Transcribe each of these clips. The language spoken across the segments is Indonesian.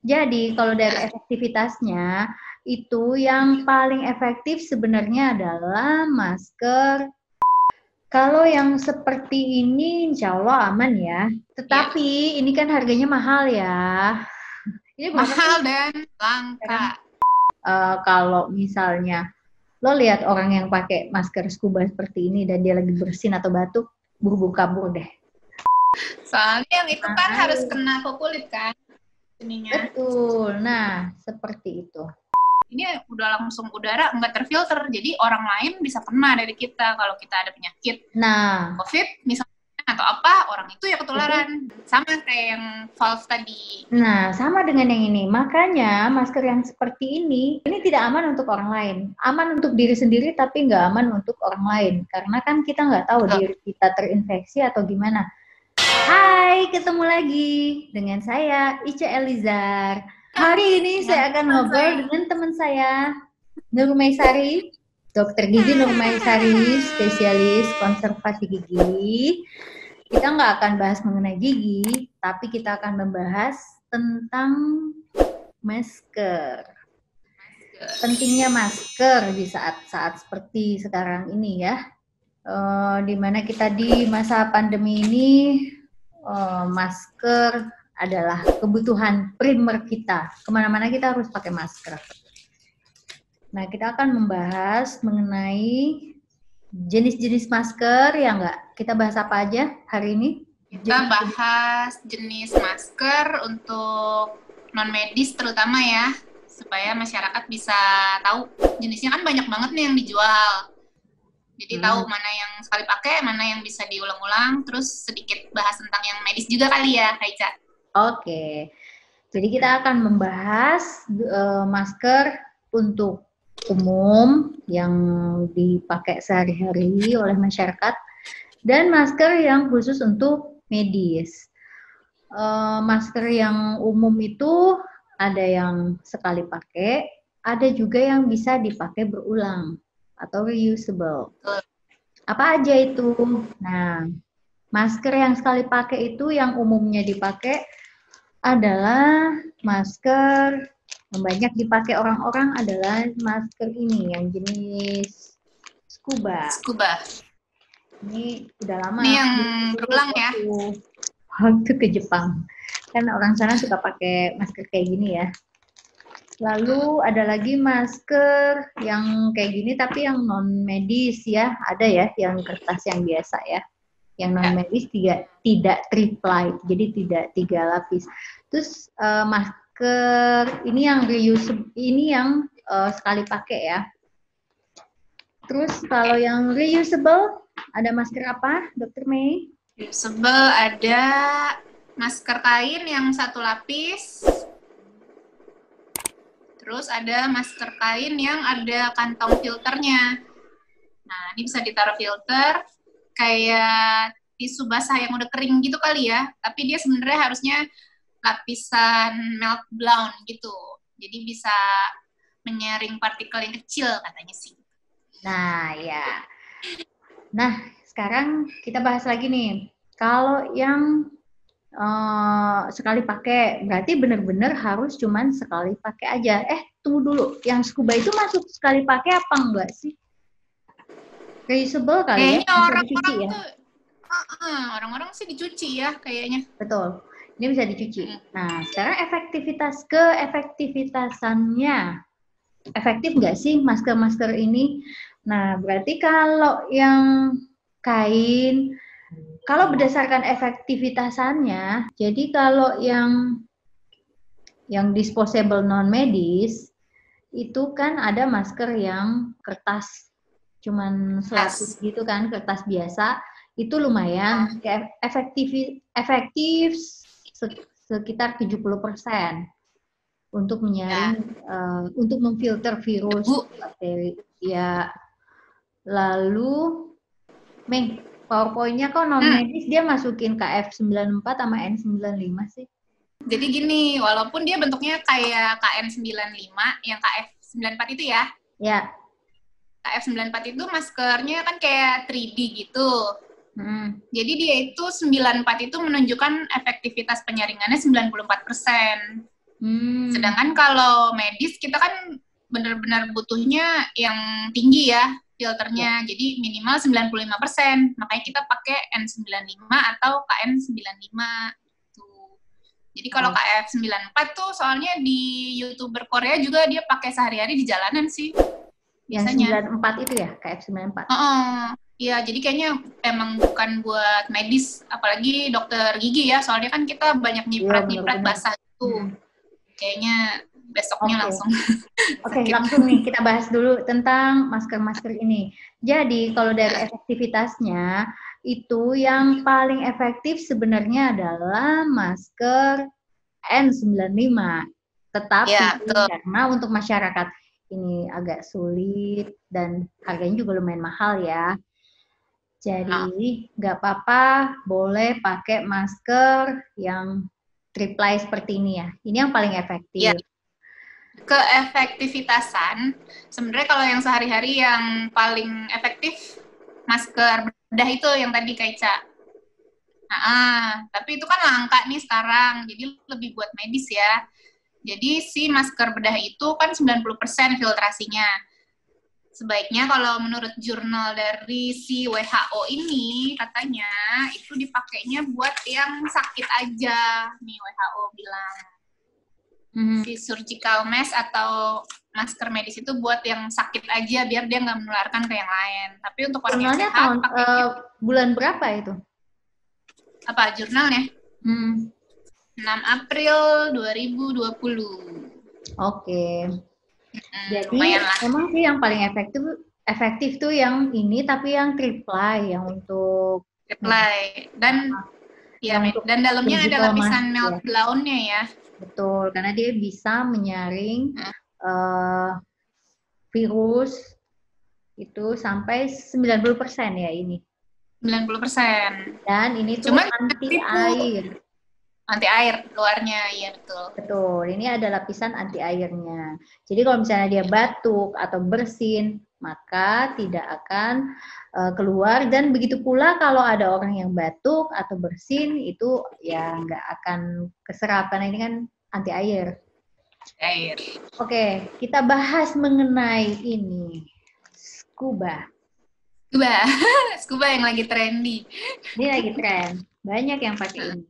Jadi kalau dari efektivitasnya itu yang paling efektif sebenarnya adalah masker. Kalau yang seperti ini insya Allah aman ya. Tetapi ini kan harganya mahal ya. Ini berapa Mahal sih dan sekarang? langka. Kalau misalnya lo lihat orang yang pakai masker scuba seperti ini dan dia lagi bersin atau batuk, buru-buru kabur deh. Soalnya yang itu kan harus Air. kena ke kulit kan ininya. Betul. Nah, seperti itu. Ini udah langsung udara nggak terfilter, jadi orang lain bisa kena dari kita kalau kita ada penyakit Nah, COVID misalnya atau apa, orang itu ya itu ketularan. Sama kayak yang valve tadi. Nah, sama dengan yang ini. Makanya masker yang seperti ini tidak aman untuk orang lain. Aman untuk diri sendiri, tapi nggak aman untuk orang lain. Karena kan kita nggak tahu Betul. diri kita terinfeksi atau gimana. Hai, ketemu lagi dengan saya, Ica Elizar. Hari ini Dengan saya akan teman ngobrol saya. dengan teman saya, Nurmaisari, Dokter Gizi Nurmaisari, spesialis konservasi gigi. Kita nggak akan bahas mengenai gigi, tapi kita akan membahas tentang masker. Pentingnya masker di saat-saat seperti sekarang ini ya, di mana kita di masa pandemi ini, masker adalah kebutuhan primer kita. Kemana-mana kita harus pakai masker. Nah, kita akan membahas mengenai jenis-jenis masker ya nggak? Kita bahas apa aja hari ini? Kita bahas jenis masker untuk non-medis terutama ya, supaya masyarakat bisa tahu. Jenisnya kan banyak banget nih yang dijual. Jadi tahu mana yang sekali pakai, mana yang bisa diulang-ulang, terus sedikit bahas tentang yang medis juga kali ya, Kaica. Oke. Jadi kita akan membahas masker untuk umum yang dipakai sehari-hari oleh masyarakat dan masker yang khusus untuk medis. Masker yang umum itu ada yang sekali pakai, ada juga yang bisa dipakai berulang atau reusable. Apa aja itu? Nah, masker yang sekali pakai itu yang umumnya dipakai adalah masker yang banyak dipakai orang-orang adalah masker ini yang jenis scuba. Scuba. Ini udah lama. Ini yang berulang ya. Waktu ke Jepang. Kan orang sana suka pakai masker kayak gini ya. Lalu ada lagi masker yang kayak gini tapi yang non medis ya. Ada ya yang kertas yang biasa ya. Yang non medis tidak triple, jadi tidak 3 lapis. Terus masker ini yang reusable, ini yang sekali pakai ya. Terus kalau yang reusable ada masker apa, Dokter Mei? Reusable ada masker kain yang 1 lapis. Terus ada masker kain yang ada kantong filternya. Nah, ini bisa ditaruh filter kayak tisu basah yang udah kering gitu kali ya, tapi dia sebenarnya harusnya lapisan melt blown gitu. Jadi bisa menyaring partikel yang kecil katanya sih. Nah, ya. Nah, sekarang kita bahas lagi nih. Kalau yang sekali pakai, berarti benar-benar harus cuman sekali pakai aja. Tunggu dulu, yang scuba itu masuk sekali pakai apa enggak sih? Reusable kali ya, Kayaknya bisa dicuci orang-orang ya? tuh orang-orang sih dicuci ya kayaknya. Betul, ini bisa dicuci. Nah, sekarang keefektivitasannya, efektif nggak sih masker-masker ini? Nah, berarti kalau yang kain, kalau berdasarkan efektivitasannya, jadi kalau yang disposable non medis itu kan ada masker yang kertas cuman selapis gitu kan, kertas biasa itu lumayan efektif sekitar 70% untuk menyaring untuk memfilter virus, bakteri ya. Lalu Meng, PowerPoint-nya kok non medis dia masukin KF94 sama N95 sih. Jadi gini, walaupun dia bentuknya kayak KN95, yang KF94 itu ya. Ya. KF94 itu maskernya kan kayak 3D gitu. Jadi dia itu 94 itu menunjukkan efektivitas penyaringannya 94%. Sedangkan kalau medis kita kan benar-benar butuhnya yang tinggi ya filternya. Jadi minimal 95%. Makanya kita pakai N95 atau KN95 tuh. Jadi kalau KF94 tuh soalnya di YouTuber Korea juga dia pakai sehari-hari di jalanan sih. Biasanya. Yang 94 itu ya, KF94. Iya, jadi kayaknya emang bukan buat medis, apalagi dokter gigi ya. Soalnya kan kita banyak nyiprat-nyiprat basah itu. Kayaknya besoknya langsung. Oke, langsung nih kita bahas dulu tentang masker-masker ini. Jadi kalau dari efektivitasnya, itu yang paling efektif sebenarnya adalah masker N95. Tetapi karena untuk masyarakat ini agak sulit dan harganya juga lumayan mahal ya. Jadi nggak apa-apa, boleh pakai masker yang triple seperti ini ya. Ini yang paling efektif. Keefektivitasan, sebenarnya kalau yang sehari-hari yang paling efektif masker bedah itu yang tadi Kaica. Tapi itu kan langka nih sekarang, jadi lebih buat medis ya. Jadi si masker bedah itu kan 90% filtrasinya. Sebaiknya kalau menurut jurnal dari si WHO ini, katanya itu dipakainya buat yang sakit aja, nih WHO bilang. Si surgical mask atau masker medis itu buat yang sakit aja, biar dia nggak menularkan ke yang lain. Tapi untuk orang yang sehat, bulan berapa itu? Apa jurnalnya? 6 April 2020. Oke. Jadi emang sih yang paling efektif tuh yang ini, tapi yang triple yang untuk dan dan dalamnya ada lapisan melt blown-nya ya. Betul, karena dia bisa menyaring virus itu sampai 90% ya ini. 90%. Dan ini tuh anti air. Anti air luarnya, iya betul. Betul, ini ada lapisan anti airnya. Jadi kalau misalnya dia batuk atau bersin, maka tidak akan keluar. Dan begitu pula kalau ada orang yang batuk atau bersin, itu ya nggak akan keserap, karena ini kan anti air. Oke, kita bahas mengenai ini. Scuba. Scuba yang lagi trendy. Ini lagi tren, banyak yang pakai ini.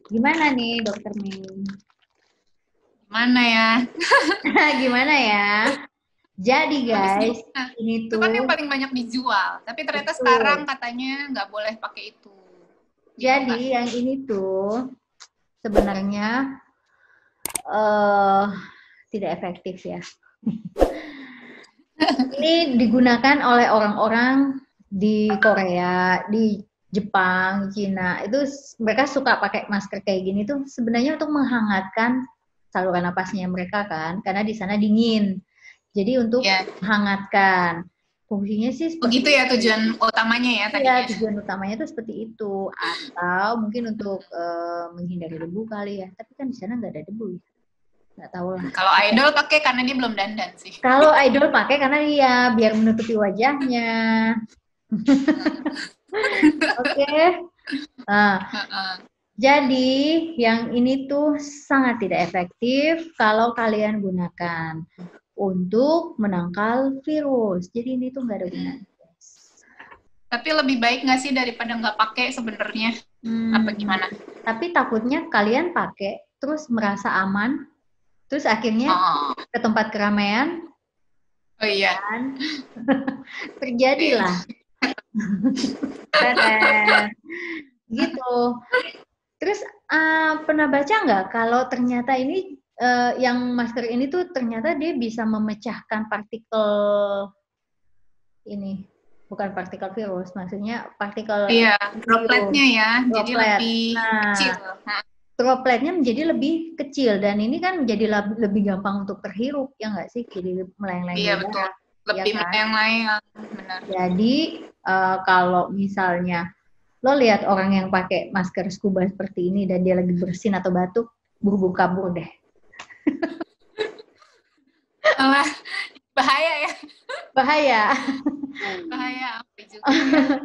Gimana nih, Dokter Min? Gimana ya? Gimana ya? Jadi guys, ini tuh itu kan yang paling banyak dijual, tapi ternyata sekarang katanya nggak boleh pakai itu. Jadi yang ini tuh sebenarnya tidak efektif ya. Ini digunakan oleh orang-orang di Korea, di Jepang, Cina, itu mereka suka pakai masker kayak gini tuh sebenarnya untuk menghangatkan saluran napasnya mereka kan, karena di sana dingin. Jadi untuk menghangatkan. Fungsinya sih begitu ya tujuan utamanya ya tadi. Iya, tujuan utamanya tuh seperti itu. Atau mungkin untuk menghindari debu kali ya. Tapi kan di sana nggak ada debu ya. Nggak tahu lah. Kalau idol pakai karena dia belum dandan sih. Kalau idol pakai karena dia biar menutupi wajahnya. Oke. Jadi yang ini tuh sangat tidak efektif kalau kalian gunakan untuk menangkal virus. Jadi ini tuh nggak ada gunanya. Tapi lebih baik nggak sih daripada nggak pakai sebenarnya? Apa gimana? Tapi takutnya kalian pakai terus merasa aman, terus akhirnya ke tempat keramaian. Oh iya. Dan terjadilah. Gitu. Terus pernah baca nggak kalau ternyata ini yang masker ini tuh ternyata dia bisa memecahkan partikel ini, bukan partikel virus, maksudnya partikel dropletnya ya, jadi lebih kecil. Dropletnya menjadi lebih kecil dan ini kan menjadi lebih gampang untuk terhirup ya nggak sih, jadi melayang-layang. Iya betul, lebih melayang-layang, benar. Jadi kalau misalnya lo lihat orang yang pakai masker scuba seperti ini dan dia lagi bersin atau batuk, buru-buru kabur deh. Bahaya ya. Bahaya. Juga.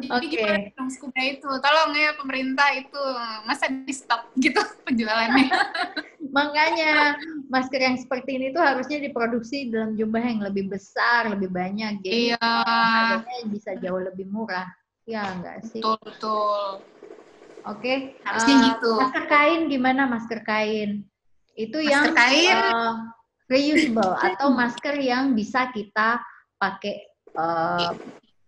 Jadi gimana dong scuba itu? Tolong ya pemerintah itu, masa di stop gitu penjualannya? Makanya masker yang seperti ini tuh harusnya diproduksi dalam jumlah yang lebih besar, lebih banyak. Jadi Iya, harganya bisa jauh lebih murah. Ya enggak sih? betul. Oke. Harusnya gitu. Masker kain gimana masker kain? Itu Masker yang kain. reusable atau masker yang bisa kita pakai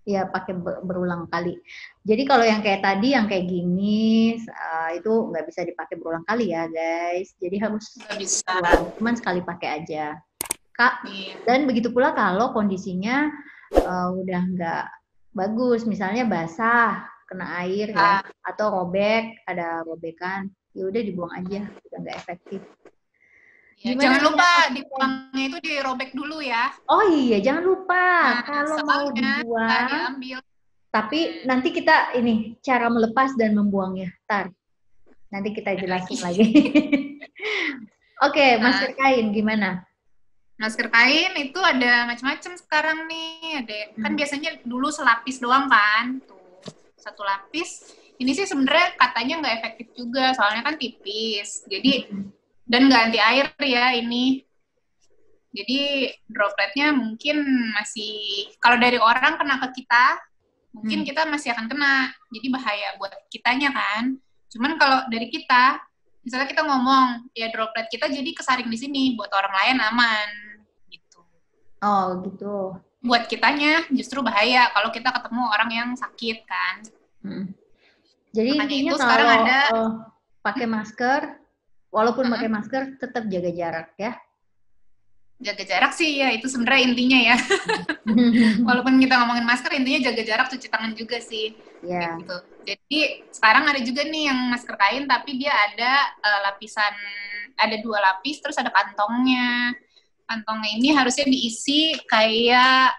ya pakai berulang kali. Jadi kalau yang kayak tadi, yang kayak gini, itu nggak bisa dipakai berulang kali ya guys. Jadi harus Nggak bisa. cuman sekali pakai aja. Kak, Iya. dan begitu pula kalau kondisinya udah nggak bagus, misalnya basah, kena air ya, atau robek, ada robekan, ya udah dibuang aja, udah nggak efektif. Ya, jangan lupa dibuangnya itu dirobek dulu ya. Oh iya, jangan lupa kalau mau dibuang. Diambil. Tapi nanti kita ini cara melepas dan membuangnya. Tar, nanti kita jelasin lagi. Oke, masker kain gimana? Masker kain itu ada macam-macam sekarang nih. Ada kan biasanya dulu selapis doang kan, tuh satu lapis. Ini sih sebenarnya katanya nggak efektif juga, soalnya kan tipis. Jadi dan nggak anti air ya ini. Jadi dropletnya mungkin masih, kalau dari orang kena ke kita, mungkin kita masih akan kena. Jadi bahaya buat kitanya kan. Cuman kalau dari kita, misalnya kita ngomong, ya droplet kita jadi kesaring di sini, buat orang lain aman. Gitu. Oh gitu. Buat kitanya justru bahaya kalau kita ketemu orang yang sakit kan. Jadi makanya intinya itu sekarang kalau ada pakai masker, walaupun pakai masker tetap jaga jarak ya. Jaga jarak sih ya, itu sebenarnya intinya ya. Walaupun kita ngomongin masker, intinya jaga jarak, cuci tangan juga sih. Yeah. Gitu. Jadi sekarang ada juga nih yang masker kain, tapi dia ada lapisan, ada 2 lapis, terus ada kantongnya. Kantongnya ini harusnya diisi kayak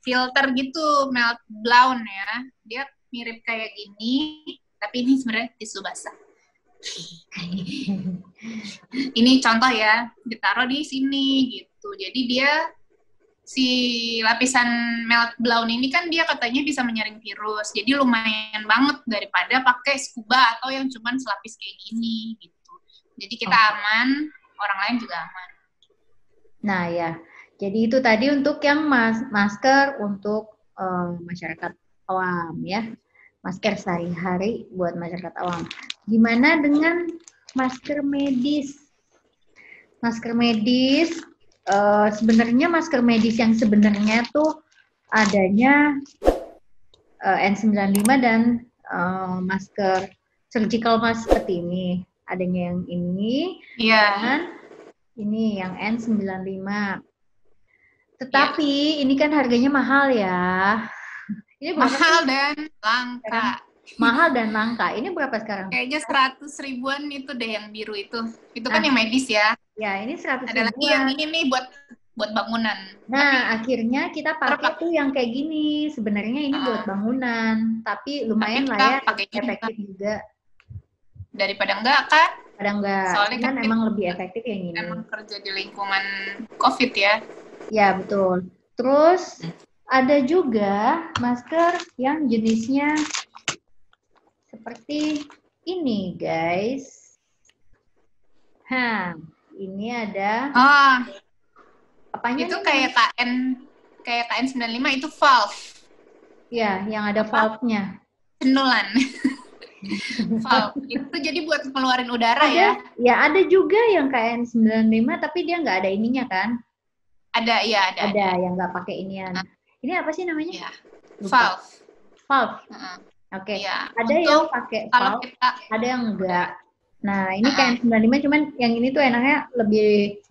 filter gitu, melt blown ya. Dia mirip kayak gini, tapi ini sebenarnya tisu basah. Ini contoh ya, ditaruh di sini gitu. Jadi dia si lapisan melt blown ini kan dia katanya bisa menyaring virus. Jadi lumayan banget daripada pakai scuba atau yang cuman selapis kayak gini gitu. Jadi kita aman, orang lain juga aman. Nah ya, jadi itu tadi untuk yang masker untuk masyarakat awam ya. Masker sehari-hari buat masyarakat awam. Gimana dengan masker medis? Masker medis, sebenarnya masker medis yang sebenarnya tuh adanya N95 dan masker surgical mask seperti ini. Adanya yang ini, dan ini yang N95. Tetapi ini kan harganya mahal ya. Ini mahal dan langka. Mahal dan langka. Ini berapa sekarang? Kayaknya 100 ribuan itu deh yang biru itu. Itu kan yang medis ya. Ya, ini 100 ribuan. Ada lagi yang ini nih buat bangunan. Nah, akhirnya kita pakai tuh yang kayak gini. Sebenarnya ini buat bangunan, tapi lumayan lah ya, efektif juga. Daripada enggak kan? Daripada enggak. Soalnya kan emang lebih efektif yang ini. Emang kerja di lingkungan COVID ya. Ya, betul. Terus ada juga masker yang jenisnya seperti ini, guys. Ini ada. Apanya itu nih? kayak KN95 itu valve. Ya, yang ada valve-nya. Cenulan. Valve. Itu jadi buat ngeluarin udara ya. Ya, ada juga yang KN95 tapi dia nggak ada ininya kan? Ada yang nggak pakai inian. Ini apa sih namanya? Valve. Oke. Ada yang pakai valve, ada yang enggak. Nah, ini KN95 cuman yang ini tuh enaknya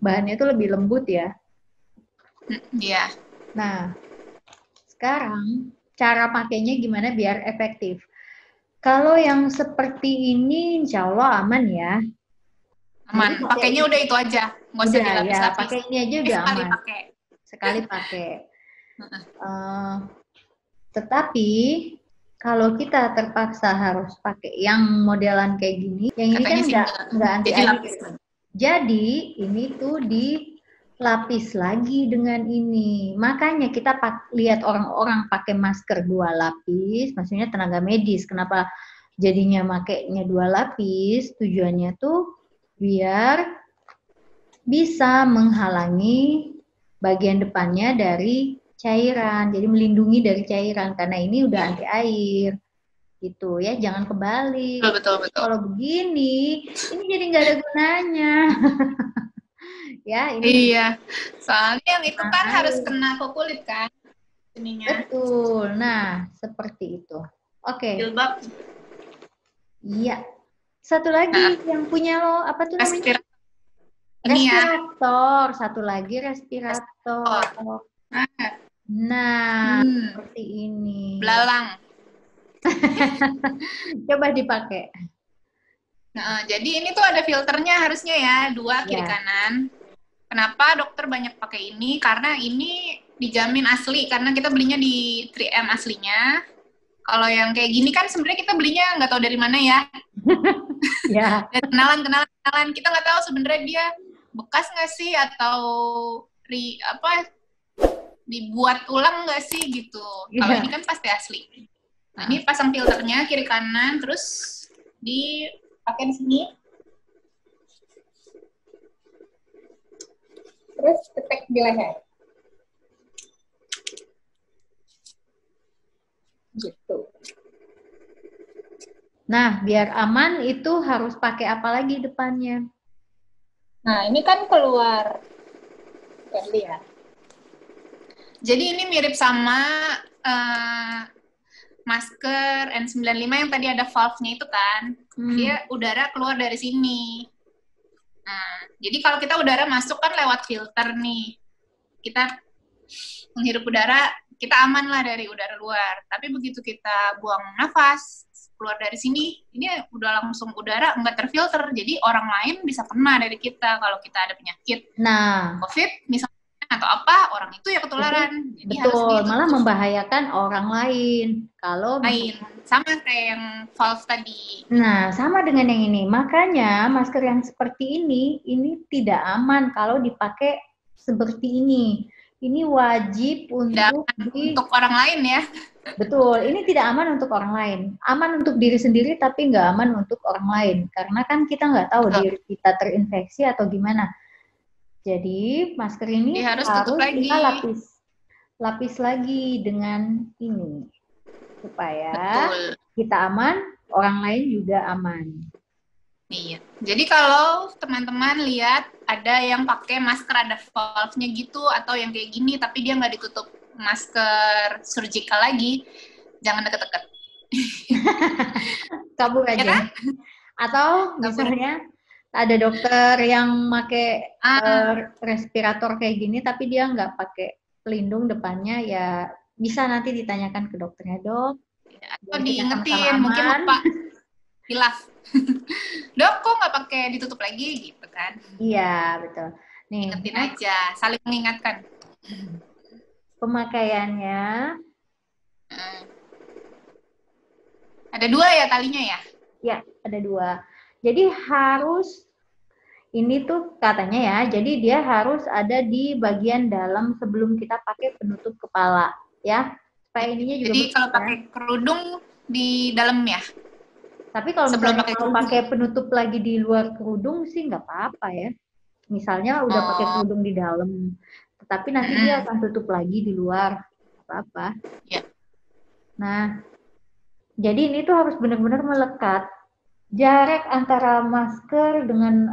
bahannya tuh lebih lembut ya. Iya. Nah, sekarang cara pakainya gimana biar efektif? Kalau yang seperti ini insya Allah aman ya. Aman. Pakainya udah itu aja. Nggak usah dilapis-lapis. Ya, pakai ini aja udah aman. Sekali pakai. Tetapi kalau kita terpaksa harus pakai yang modelan kayak gini, yang ini kan nggak anti-air. Jadi ini tuh dilapis lagi dengan ini. Makanya kita lihat orang-orang pakai masker 2 lapis, maksudnya tenaga medis. Kenapa jadinya makainya 2 lapis? Tujuannya tuh biar bisa menghalangi bagian depannya dari cairan. Jadi melindungi dari cairan karena ini udah anti air. Gitu ya, jangan kebalik. Betul. Kalau begini, ini jadi nggak ada gunanya. Ya, ini Iya, soalnya yang itu kan harus kena ke kulit kan, ininya. betul. Nah, seperti itu. Oke. Jilbab. Iya. Satu lagi yang punya lo apa tuh namanya? Respirator. Satu lagi respirator. Nah, seperti ini. Belalang. Coba dipakai. Nah, jadi ini tuh ada filternya harusnya ya, 2 kiri kanan. Kenapa dokter banyak pakai ini? Karena ini dijamin asli, karena kita belinya di 3M aslinya. Kalau yang kayak gini kan sebenarnya kita belinya nggak tahu dari mana ya. Ya. kenalan. Kita nggak tahu sebenarnya dia bekas nggak sih atau dibuat ulang nggak sih gitu. Kalau ini kan pasti asli. Nah, ini pasang filternya kiri kanan, terus dipakai di sini. Terus ketek di leher. Gitu. Nah, biar aman itu harus pakai apa lagi depannya? Nah, ini kan keluar. Kita lihat. Jadi ini mirip sama masker N95 yang tadi ada valve-nya itu kan. Dia udara keluar dari sini. Nah, jadi kalau kita udara masuk kan lewat filter nih. Kita menghirup udara, kita aman lah dari udara luar. Tapi begitu kita buang nafas, keluar dari sini, ini udah langsung udara nggak terfilter. Jadi orang lain bisa kena dari kita kalau kita ada penyakit. COVID misalnya atau apa, orang itu ya ketularan. Jadi betul, malah membahayakan orang lain. Kalau sama kayak yang valve tadi. Nah, sama dengan yang ini. Makanya masker yang seperti ini tidak aman kalau dipakai seperti ini. Ini wajib untuk orang lain ya. Betul, ini tidak aman untuk orang lain. Aman untuk diri sendiri tapi nggak aman untuk orang lain. Karena kan kita nggak tahu diri kita terinfeksi atau gimana. Jadi masker ini harus kita lapis lagi dengan ini. Supaya kita aman, orang lain juga aman. Iya. Jadi kalau teman-teman lihat ada yang pakai masker ada valve-nya gitu atau yang kayak gini tapi dia nggak ditutup masker surgical lagi, jangan deket-deket. Kabur aja. Ya kan? Atau misalnya ada dokter yang pakai respirator kayak gini tapi dia nggak pakai pelindung depannya, ya bisa nanti ditanyakan ke dokternya, dok. Atau diingetin, mungkin lupa hilaf. Dok, kok nggak pakai ditutup lagi gitu kan? Iya, betul. Nih, ingetin aja, saling mengingatkan. Pemakaiannya. Ada 2 ya talinya ya? Ya, ada 2. Jadi harus, ini tuh katanya ya, jadi dia harus ada di bagian dalam sebelum kita pakai penutup kepala, ya. Supaya ininya juga. Jadi kalau pakai kerudung di dalam ya? Tapi kalau misalnya mau pakai penutup lagi di luar kerudung sih nggak apa-apa ya. Misalnya udah pakai kerudung di dalam, tetapi nanti dia akan tutup lagi di luar, apa-apa. Ya. Nah, jadi ini tuh harus benar-benar melekat. Jarak antara masker dengan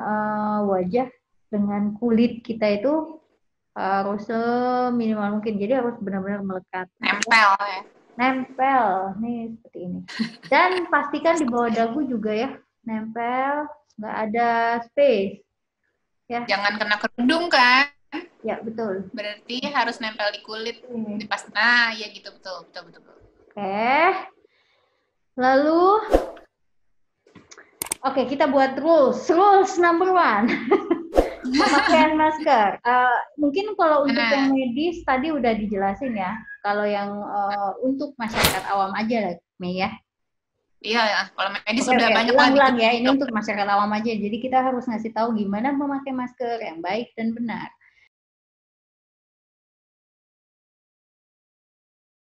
wajah, dengan kulit kita itu harus seminimal mungkin. Jadi harus benar-benar melekat. Nempel ya. Nempel, nih seperti ini. Dan pastikan di bawah dagu juga ya, nempel, nggak ada space. Ya. Jangan kena kerudung kan? Ya, betul. Berarti harus nempel di kulit, di pas. Nah, ya gitu, betul. Oke. Lalu, oke, kita buat rules number 1. Pemakaian masker. Mungkin kalau untuk yang medis tadi udah dijelasin ya. Kalau yang untuk masyarakat awam aja lah, Mei ya. Iya ya, kalau medis udah banyak ulang ya. Ini untuk masyarakat awam aja. Jadi kita harus ngasih tahu gimana memakai masker yang baik dan benar.